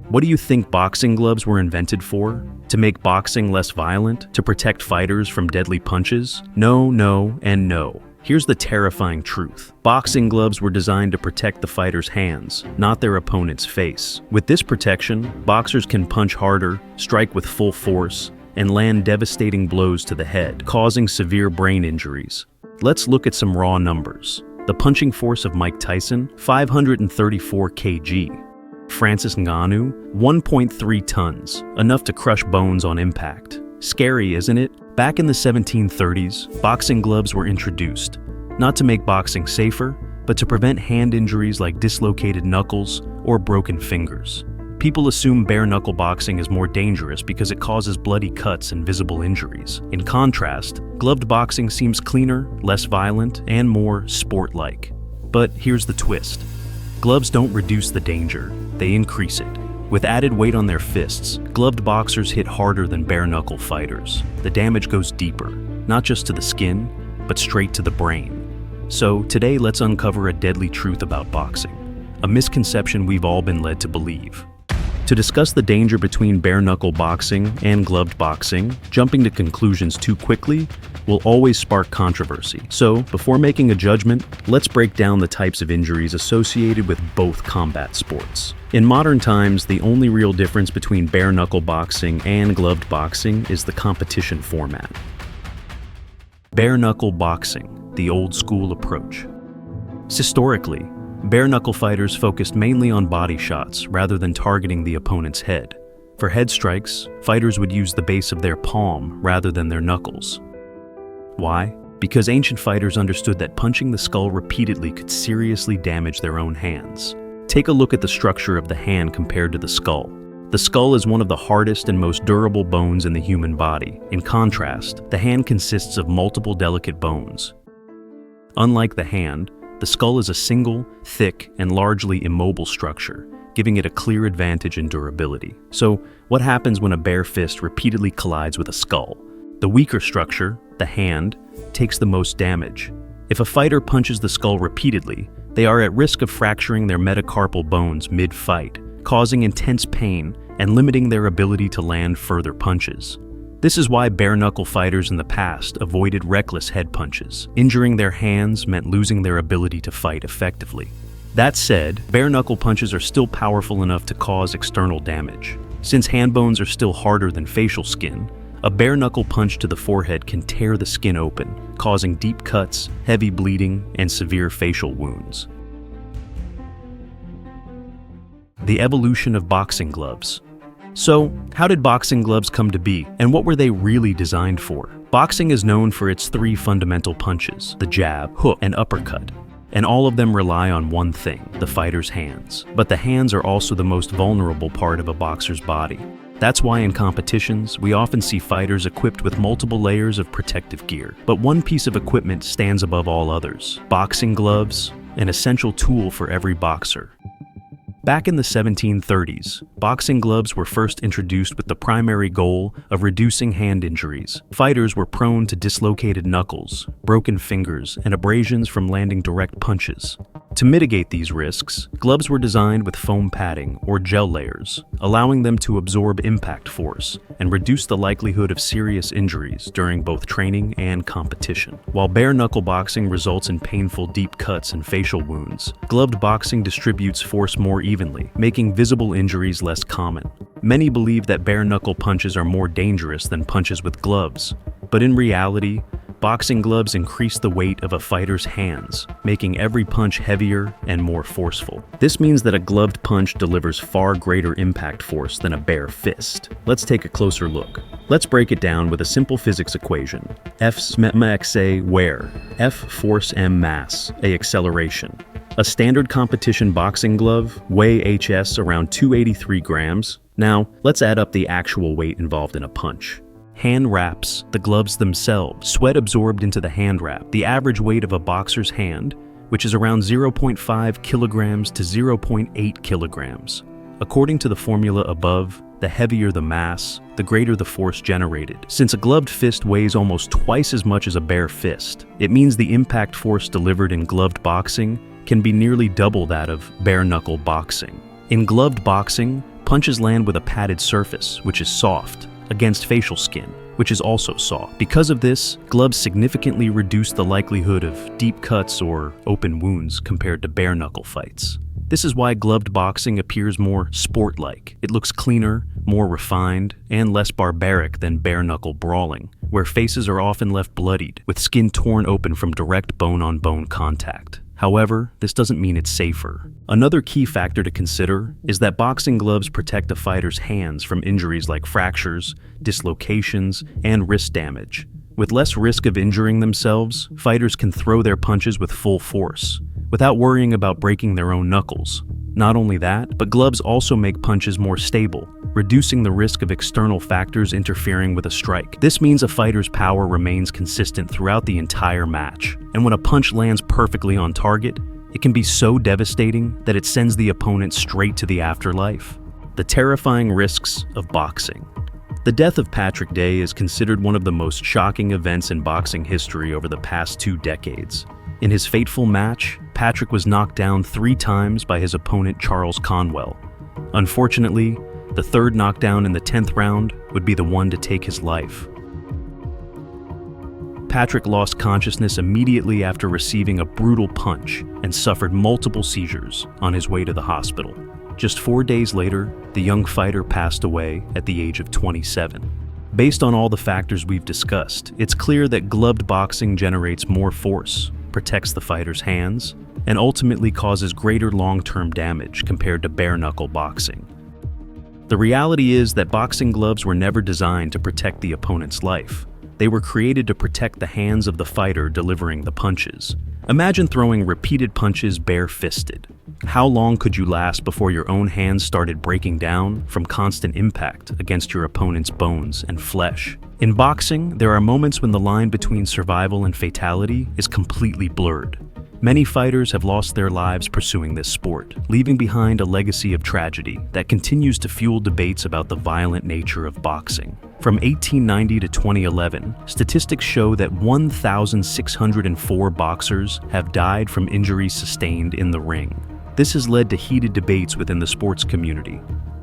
What do you think boxing gloves were invented for? To make boxing less violent? To protect fighters from deadly punches? No, no, and no. Here's the terrifying truth. Boxing gloves were designed to protect the fighter's hands, not their opponent's face. With this protection, boxers can punch harder, strike with full force, and land devastating blows to the head, causing severe brain injuries. Let's look at some raw numbers. The punching force of Mike Tyson, 534 kg. Francis Ngannou, 1.3 tons, enough to crush bones on impact. Scary, isn't it? Back in the 1730s, boxing gloves were introduced, not to make boxing safer, but to prevent hand injuries like dislocated knuckles or broken fingers. People assume bare-knuckle boxing is more dangerous because it causes bloody cuts and visible injuries. In contrast, gloved boxing seems cleaner, less violent, and more sport-like. But here's the twist. Gloves don't reduce the danger, they increase it. With added weight on their fists, gloved boxers hit harder than bare-knuckle fighters. The damage goes deeper, not just to the skin, but straight to the brain. So today, let's uncover a deadly truth about boxing, a misconception we've all been led to believe. To discuss the danger between bare-knuckle boxing and gloved boxing, jumping to conclusions too quickly will always spark controversy. So, before making a judgment, let's break down the types of injuries associated with both combat sports. In modern times, the only real difference between bare-knuckle boxing and gloved boxing is the competition format. Bare-knuckle boxing, the old-school approach. Historically, bare-knuckle fighters focused mainly on body shots rather than targeting the opponent's head. For head strikes, fighters would use the base of their palm rather than their knuckles. Why? Because ancient fighters understood that punching the skull repeatedly could seriously damage their own hands. Take a look at the structure of the hand compared to the skull. The skull is one of the hardest and most durable bones in the human body. In contrast, the hand consists of multiple delicate bones. Unlike the hand, the skull is a single, thick, and largely immobile structure, giving it a clear advantage in durability. So, what happens when a bare fist repeatedly collides with a skull? The weaker structure, the hand, takes the most damage. If a fighter punches the skull repeatedly, they are at risk of fracturing their metacarpal bones mid-fight, causing intense pain and limiting their ability to land further punches. This is why bare-knuckle fighters in the past avoided reckless head punches. Injuring their hands meant losing their ability to fight effectively. That said, bare-knuckle punches are still powerful enough to cause external damage. Since hand bones are still harder than facial skin, a bare-knuckle punch to the forehead can tear the skin open, causing deep cuts, heavy bleeding, and severe facial wounds. The evolution of boxing gloves. So, how did boxing gloves come to be, and what were they really designed for? Boxing is known for its three fundamental punches: the jab, hook, and uppercut. And all of them rely on one thing: the fighter's hands. But the hands are also the most vulnerable part of a boxer's body. That's why in competitions, we often see fighters equipped with multiple layers of protective gear. But one piece of equipment stands above all others: boxing gloves, an essential tool for every boxer. Back in the 1730s, boxing gloves were first introduced with the primary goal of reducing hand injuries. Fighters were prone to dislocated knuckles, broken fingers, and abrasions from landing direct punches. To mitigate these risks, gloves were designed with foam padding or gel layers, allowing them to absorb impact force and reduce the likelihood of serious injuries during both training and competition. While bare-knuckle boxing results in painful deep cuts and facial wounds, gloved boxing distributes force more evenly, making visible injuries less common. Many believe that bare-knuckle punches are more dangerous than punches with gloves, but in reality, boxing gloves increase the weight of a fighter's hands, making every punch heavier and more forceful. This means that a gloved punch delivers far greater impact force than a bare fist. Let's take a closer look. Let's break it down with a simple physics equation. F xa wear, F force m mass, A acceleration. A standard competition boxing glove weigh HS around 283 grams. Now, let's add up the actual weight involved in a punch. Hand wraps, the gloves themselves, sweat absorbed into the hand wrap. The average weight of a boxer's hand, which is around 0.5 kilograms to 0.8 kilograms. According to the formula above, the heavier the mass, the greater the force generated. Since a gloved fist weighs almost twice as much as a bare fist, it means the impact force delivered in gloved boxing can be nearly double that of bare-knuckle boxing. In gloved boxing, Punches land with a padded surface, which is soft, against facial skin, which is also soft. Because of this, gloves significantly reduce the likelihood of deep cuts or open wounds compared to bare-knuckle fights. This is why gloved boxing appears more sport-like. It looks cleaner, more refined, and less barbaric than bare-knuckle brawling, where faces are often left bloodied, with skin torn open from direct bone-on-bone contact. However, this doesn't mean it's safer. Another key factor to consider is that boxing gloves protect a fighter's hands from injuries like fractures, dislocations, and wrist damage. With less risk of injuring themselves, fighters can throw their punches with full force, without worrying about breaking their own knuckles. Not only that, but gloves also make punches more stable, reducing the risk of external factors interfering with a strike. This means a fighter's power remains consistent throughout the entire match, and when a punch lands perfectly on target, it can be so devastating that it sends the opponent straight to the afterlife. The terrifying risks of boxing. The death of Patrick Day is considered one of the most shocking events in boxing history over the past 2 decades. In his fateful match, Patrick was knocked down 3 times by his opponent Charles Conwell. Unfortunately, the 3rd knockdown in the 10th round would be the one to take his life. Patrick lost consciousness immediately after receiving a brutal punch and suffered multiple seizures on his way to the hospital. Just 4 days later, the young fighter passed away at the age of 27. Based on all the factors we've discussed, it's clear that gloved boxing generates more force, protects the fighter's hands, and ultimately causes greater long-term damage compared to bare-knuckle boxing. The reality is that boxing gloves were never designed to protect the opponent's life. They were created to protect the hands of the fighter delivering the punches. Imagine throwing repeated punches bare-fisted. How long could you last before your own hands started breaking down from constant impact against your opponent's bones and flesh? In boxing, there are moments when the line between survival and fatality is completely blurred. Many fighters have lost their lives pursuing this sport, leaving behind a legacy of tragedy that continues to fuel debates about the violent nature of boxing. From 1890 to 2011, statistics show that 1,604 boxers have died from injuries sustained in the ring. This has led to heated debates within the sports community.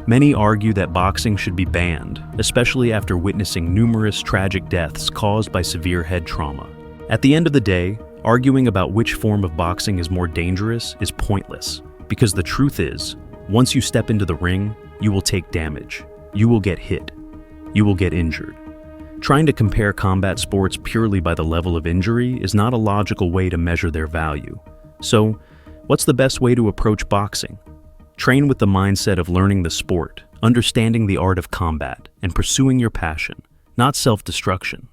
Many argue that boxing should be banned, especially after witnessing numerous tragic deaths caused by severe head trauma. At the end of the day, arguing about which form of boxing is more dangerous is pointless, because the truth is, once you step into the ring, you will take damage. You will get hit. You will get injured. Trying to compare combat sports purely by the level of injury is not a logical way to measure their value. So, what's the best way to approach boxing? Train with the mindset of learning the sport, understanding the art of combat, and pursuing your passion, not self-destruction.